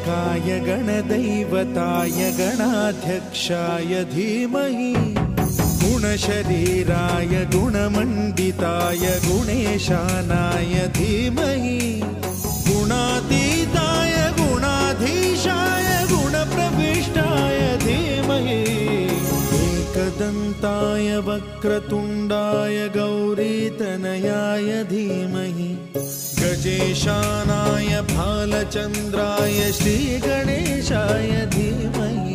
गणाध्यक्षाय गणदैवताय गणाध्यक्षाय धीमहि गुणशरीराय गुणमण्डिताय गुणेशानाय धीमहि गुणातीताय गुणाधीशाय गुणप्रविष्टाय धीमहि एकदन्ताय वक्रतुण्डाय गौरीतनयाय धीमहि गजेशानाय भालचन्द्राय श्रीगणेशाय धीमहि